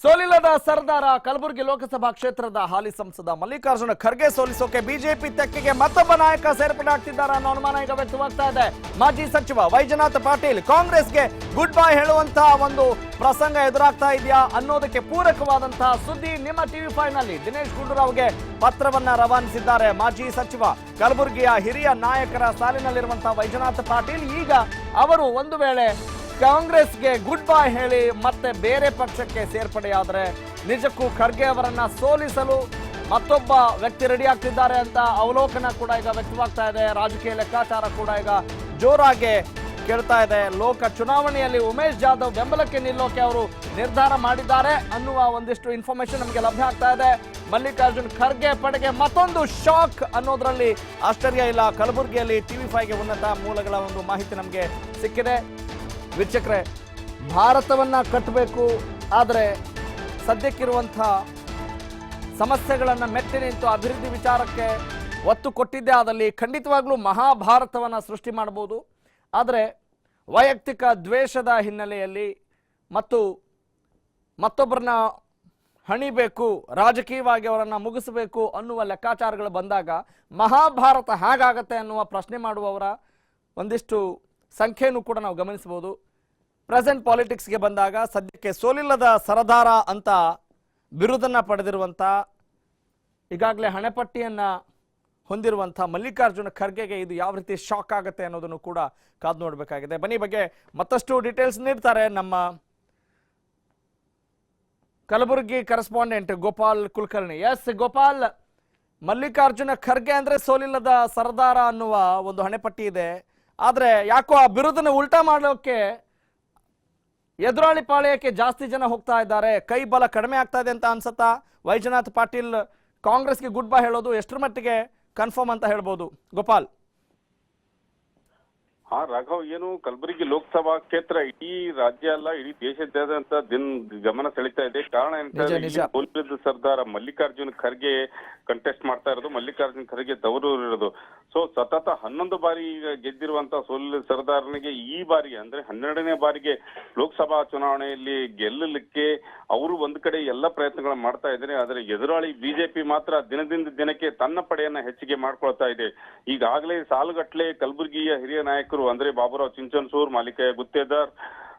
ಸೋಲಿಲ್ಲದ ಸರ್ದಾರ ಕಲಬುರಗಿ ಲೋಕಸಭಾ ಕ್ಷೇತ್ರದ ಹಾಲಿ ಸಂಸದ ಮಲ್ಲಿಕಾರ್ಜುನ ಖರ್ಗೆ ಸೋಲಿಸೋಕೆ ಬಿಜೆಪಿ ತೆಕ್ಕೆಗೆ ಮತ್ತೊಬ್ಬ ನಾಯಕ ಸೇರ್ಪಡೆ ಆಗ್ತಿದ್ದಾರೆ ಅನ್ನೋ ಅನುಮಾನ ಈಗ ವ್ಯಕ್ತವಾಗ್ತಾ ಇದೆ. ಮಾಜಿ ಸಚಿವ ವೈಜನಾಥ್ ಪಾಟೀಲ್ ಕಾಂಗ್ರೆಸ್ಗೆ ಗುಡ್ ಬೈ ಹೇಳುವಂತಹ ಒಂದು ಪ್ರಸಂಗ ಎದುರಾಗ್ತಾ ಇದೆಯಾ ಅನ್ನೋದಕ್ಕೆ ಪೂರಕವಾದಂತಹ ಸುದ್ದಿ ನಿಮ್ಮ ಟಿವಿ5 ನಲ್ಲಿ ದಿನೇಶ್ ಗುಂಡೂರಾವ್ಗೆ ಪತ್ರವನ್ನ ರವಾನಿಸಿದ್ದಾರೆ. ಮಾಜಿ ಸಚಿವ ಕಲಬುರಗಿಯ ಹಿರಿಯ ನಾಯಕರ ಸಾಲಿನಲ್ಲಿರುವಂತಹ ವೈಜನಾಥ್ ಪಾಟೀಲ್ ಈಗ ಅವರು ಒಂದು ವೇಳೆ ಕಾಂಗ್ರೆಸ್ಗೆ ಗುಡ್ ಬೈ ಹೇಳಿ ಮತ್ತೆ ಬೇರೆ ಪಕ್ಷಕ್ಕೆ ಸೇರ್ಪಡೆಯಾದರೆ ನಿಜಕ್ಕೂ ಖರ್ಗೆ ಅವರನ್ನ ಸೋಲಿಸಲು ಮತ್ತೊಬ್ಬ ವ್ಯಕ್ತಿ ರೆಡಿ ಆಗ್ತಿದ್ದಾರೆ ಅಂತ ಅವಲೋಕನ ಕೂಡ ಈಗ ವ್ಯಕ್ತವಾಗ್ತಾ ಇದೆ. ರಾಜಕೀಯ ಲೆಕ್ಕಾಚಾರ ಕೂಡ ಈಗ ಜೋರಾಗಿ ಕೇಳ್ತಾ ಇದೆ. ಲೋಕ ಚುನಾವಣೆಯಲ್ಲಿ ಉಮೇಶ್ ಜಾಧವ್ ಬೆಂಬಲಕ್ಕೆ ನಿಲ್ಲೋಕೆ ಅವರು ನಿರ್ಧಾರ ಮಾಡಿದ್ದಾರೆ ಅನ್ನುವ ಒಂದಿಷ್ಟು ಇನ್ಫಾರ್ಮೇಶನ್ ನಮಗೆ ಲಭ್ಯ ಆಗ್ತಾ ಇದೆ. ಮಲ್ಲಿಕಾರ್ಜುನ್ ಖರ್ಗೆ ಪಡೆಗೆ ಮತ್ತೊಂದು ಶಾಕ್ ಅನ್ನೋದ್ರಲ್ಲಿ ಆಶ್ಚರ್ಯ ಇಲ್ಲ. ಕಲಬುರಗಿಯಲ್ಲಿ ಟಿವಿ5ಗೆ ಉನ್ನತ ಮೂಲಗಳ ಒಂದು ಮಾಹಿತಿ ನಮಗೆ ಸಿಕ್ಕಿದೆ. ವೀಕ್ಷಕರೇ, ಭಾರತವನ್ನ ಕಟ್ಟಬೇಕು, ಆದರೆ ಸದ್ಯಕ್ಕಿರುವಂಥ ಸಮಸ್ಯೆಗಳನ್ನು ಮೆಟ್ಟಿ ನಿಂತು ಅಭಿವೃದ್ಧಿ ವಿಚಾರಕ್ಕೆ ಒತ್ತು ಕೊಟ್ಟಿದ್ದೇ ಆದಲ್ಲಿ ಖಂಡಿತವಾಗ್ಲೂ ಮಹಾಭಾರತವನ್ನು ಸೃಷ್ಟಿ ಮಾಡಬಹುದು. ಆದರೆ ವೈಯಕ್ತಿಕ ದ್ವೇಷದ ಹಿನ್ನೆಲೆಯಲ್ಲಿ ಮತ್ತು ಮತ್ತೊಬ್ಬರನ್ನ ಹಣಿಬೇಕು, ರಾಜಕೀಯವಾಗಿ ಅವರನ್ನು ಮುಗಿಸಬೇಕು ಅನ್ನುವ ಲೆಕ್ಕಾಚಾರಗಳು ಬಂದಾಗ ಮಹಾಭಾರತ ಹೇಗಾಗತ್ತೆ ಅನ್ನುವ ಪ್ರಶ್ನೆ ಮಾಡುವವರ ಒಂದಿಷ್ಟು ಸಂಖ್ಯೆಯನ್ನು ಕೂಡ ನಾವು ಗಮನಿಸಬಹುದು. ಪ್ರೆಸೆಂಟ್ ಪಾಲಿಟಿಕ್ಸ್ಗೆ ಬಂದಾಗ ಸದ್ಯಕ್ಕೆ ಸೋಲಿಲ್ಲದ ಸರದಾರ ಅಂತ ಬಿರುದನ್ನು ಪಡೆದಿರುವಂಥ, ಈಗಾಗಲೇ ಹಣೆಪಟ್ಟಿಯನ್ನ ಹೊಂದಿರುವಂಥ ಮಲ್ಲಿಕಾರ್ಜುನ ಖರ್ಗೆಗೆ ಇದು ಯಾವ ರೀತಿ ಶಾಕ್ ಆಗುತ್ತೆ ಅನ್ನೋದನ್ನು ಕೂಡ ಕಾದು ನೋಡಬೇಕಾಗಿದೆ. ಬನ್ನಿ, ಬಗ್ಗೆ ಮತ್ತಷ್ಟು ಡೀಟೇಲ್ಸ್ ನೀಡ್ತಾರೆ ನಮ್ಮ ಕಲಬುರಗಿ ಕರೆಸ್ಪಾಂಡೆಂಟ್ ಗೋಪಾಲ್ ಕುಲಕರ್ಣಿ. ಎಸ್ ಗೋಪಾಲ್, ಮಲ್ಲಿಕಾರ್ಜುನ ಖರ್ಗೆ ಅಂದ್ರೆ ಸೋಲಿಲ್ಲದ ಸರದಾರ ಅನ್ನುವ ಒಂದು ಹಣೆಪಟ್ಟಿ ಇದೆ. ಆದ್ರೆ ಯಾಕೋ ಆ ಬಿರುದನ್ನು ಉಲ್ಟಾ ಮಾಡೋಕೆ ಎದುರಾಳಿ ಪಾಳ್ಯಕ್ಕೆ ಜಾಸ್ತಿ ಜನ ಹೋಗ್ತಾ ಇದ್ದಾರೆ. ಕೈ ಬಲ ಕಡಿಮೆ ಆಗ್ತಾ ಇದೆ ಅಂತ ಅನ್ಸತ್ತಾ? ವೈಜನಾಥ್ ಪಾಟೀಲ್ ಕಾಂಗ್ರೆಸ್ಗೆ ಗುಡ್ ಬೈ ಹೇಳೋದು ಎಷ್ಟರ ಮಟ್ಟಿಗೆ ಕನ್ಫರ್ಮ್ ಅಂತ ಹೇಳ್ಬೋದು ಗೋಪಾಲ್? ರಾಘವ್, ಏನು ಕಲಬುರಗಿ ಲೋಕಸಭಾ ಕ್ಷೇತ್ರ ಇಡೀ ರಾಜ್ಯ ಅಲ್ಲ, ಇಡೀ ದೇಶದಾದ್ಯಂತ ಗಮನ ಸೆಳೀತಾ ಇದೆ. ಕಾರಣ ಏನಂತಂದ್ರೆ ಸೋಲಿಲ್ಲದ ಸರ್ದಾರ ಮಲ್ಲಿಕಾರ್ಜುನ್ ಖರ್ಗೆ ಕಂಟೆಸ್ಟ್ ಮಾಡ್ತಾ ಇರೋದು. ಮಲ್ಲಿಕಾರ್ಜುನ್ ಖರ್ಗೆ ತವರೂರು ಇರೋದು. ಸೊ ಸತತ 11 ಬಾರಿ ಗೆದ್ದಿರುವಂತ ಸೋಲಿಲ್ಲದ ಸರ್ದಾರನಿಗೆ ಈ ಬಾರಿ ಅಂದ್ರೆ 12ನೇ ಬಾರಿಗೆ ಲೋಕಸಭಾ ಚುನಾವಣೆಯಲ್ಲಿ ಗೆಲ್ಲಲಿಕ್ಕೆ ಅವರು ಒಂದ್ ಕಡೆ ಎಲ್ಲ ಪ್ರಯತ್ನಗಳನ್ನ ಮಾಡ್ತಾ ಇದ್ದಾರೆ. ಆದ್ರೆ ಎದುರಾಳಿ ಬಿಜೆಪಿ ಮಾತ್ರ ದಿನದಿಂದ ದಿನಕ್ಕೆ ತನ್ನ ಪಡೆಯನ್ನ ಹೆಚ್ಚಿಗೆ ಮಾಡ್ಕೊಳ್ತಾ ಇದೆ. ಈಗಾಗಲೇ ಸಾಲುಗಟ್ಲೆ ಕಲಬುರಗಿಯ ಹಿರಿಯ ನಾಯಕರು ಅಂದ್ರೆ ಬಾಬುರಾವ್ ಚಿಂಚನ್ಸೂರ್, ಮಾಲಿಕಯ್ಯ ಗುತ್ತೇದಾರ್,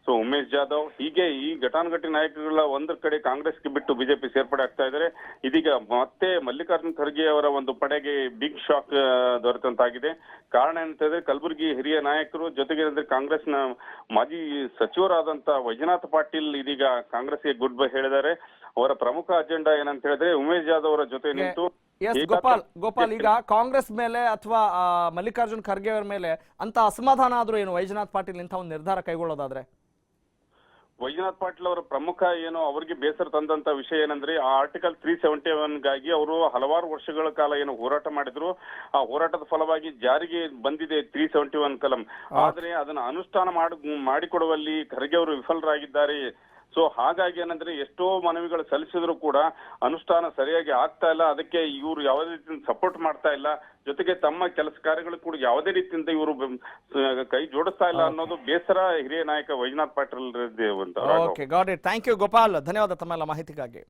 ಸೊ ಉಮೇಶ್ ಜಾಧವ್, ಹೀಗೆ ಈ ಘಟಾನುಘಟಿ ನಾಯಕರುಗಳ ಒಂದ್ರ ಕಡೆ ಕಾಂಗ್ರೆಸ್ಗೆ ಬಿಟ್ಟು ಬಿಜೆಪಿ ಸೇರ್ಪಡೆ ಆಗ್ತಾ ಇದ್ದಾರೆ. ಇದೀಗ ಮತ್ತೆ ಮಲ್ಲಿಕಾರ್ಜುನ್ ಖರ್ಗೆ ಅವರ ಒಂದು ಪಡೆಗೆ ಬಿಗ್ ಶಾಕ್ ದೊರೆತಂತಾಗಿದೆ. ಕಾರಣ ಏನಂತಂದ್ರೆ ಕಲಬುರಗಿ ಹಿರಿಯ ನಾಯಕರು ಜೊತೆಗೆ ಅಂದ್ರೆ ಕಾಂಗ್ರೆಸ್ನ ಮಾಜಿ ಸಚಿವರಾದಂತ ವೈಜನಾಥ್ ಪಾಟೀಲ್ ಇದೀಗ ಕಾಂಗ್ರೆಸ್ಗೆ ಗುಡ್ ಬೈ ಹೇಳಿದ್ದಾರೆ. ಅವರ ಪ್ರಮುಖ ಅಜೆಂಡಾ ಏನಂತ ಹೇಳಿದ್ರೆ ಉಮೇಶ್ ಜಾಧವ್ ಅವರ ಜೊತೆ ನಿಂತು ಗೋಪಾಲ್, ಈಗ ಕಾಂಗ್ರೆಸ್ ಮೇಲೆ ಅಥವಾ ಮಲ್ಲಿಕಾರ್ಜುನ್ ಖರ್ಗೆ ಅವರ ಮೇಲೆ ಅಂತ ಅಸಮಾಧಾನ ಆದ್ರೂ ಏನು ವೈಜನಾಥ್ ಪಾಟೀಲ್ ಇಂಥ ಒಂದು ನಿರ್ಧಾರ ಕೈಗೊಳ್ಳೋದಾದ್ರೆ? ವೈಜನಾಥ್ ಪಾಟೀಲ್ ಅವರ ಪ್ರಮುಖ ಏನು ಅವರಿಗೆ ಬೇಸರ ತಂದಂತ ವಿಷಯ ಏನಂದ್ರೆ ಆ ಆರ್ಟಿಕಲ್ 371ಗಾಗಿ ಅವರು ಹಲವಾರು ವರ್ಷಗಳ ಕಾಲ ಏನು ಹೋರಾಟ ಮಾಡಿದ್ರು. ಆ ಹೋರಾಟದ ಫಲವಾಗಿ ಜಾರಿಗೆ ಬಂದಿದೆ 371 ಕಲಂ. ಆದ್ರೆ ಅದನ್ನ ಅನುಷ್ಠಾನ ಮಾಡಿಕೊಡುವಲ್ಲಿ ಖರ್ಗೆ ಅವರು ವಿಫಲರಾಗಿದ್ದಾರೆ. ಸೊ ಹಾಗಾಗಿ ಏನಂದ್ರೆ ಎಷ್ಟೋ ಮನವಿಗಳು ಸಲ್ಲಿಸಿದ್ರು ಕೂಡ ಅನುಷ್ಠಾನ ಸರಿಯಾಗಿ ಆಗ್ತಾ ಇಲ್ಲ. ಅದಕ್ಕೆ ಇವರು ಯಾವುದೇ ರೀತಿಯಿಂದ ಸಪೋರ್ಟ್ ಮಾಡ್ತಾ ಇಲ್ಲ. ಜೊತೆಗೆ ತಮ್ಮ ಕೆಲಸ ಕಾರ್ಯಗಳು ಕೂಡ ಯಾವುದೇ ರೀತಿಯಿಂದ ಇವರು ಕೈ ಜೋಡಿಸ್ತಾ ಇಲ್ಲ ಅನ್ನೋದು ಬೇಸರ ಹಿರಿಯ ನಾಯಕ Vaijanath Patil. Okay, got it. Thank you Gopal, ಧನ್ಯವಾದ ತಮ್ಮೆಲ್ಲ ಮಾಹಿತಿಗಾಗಿ.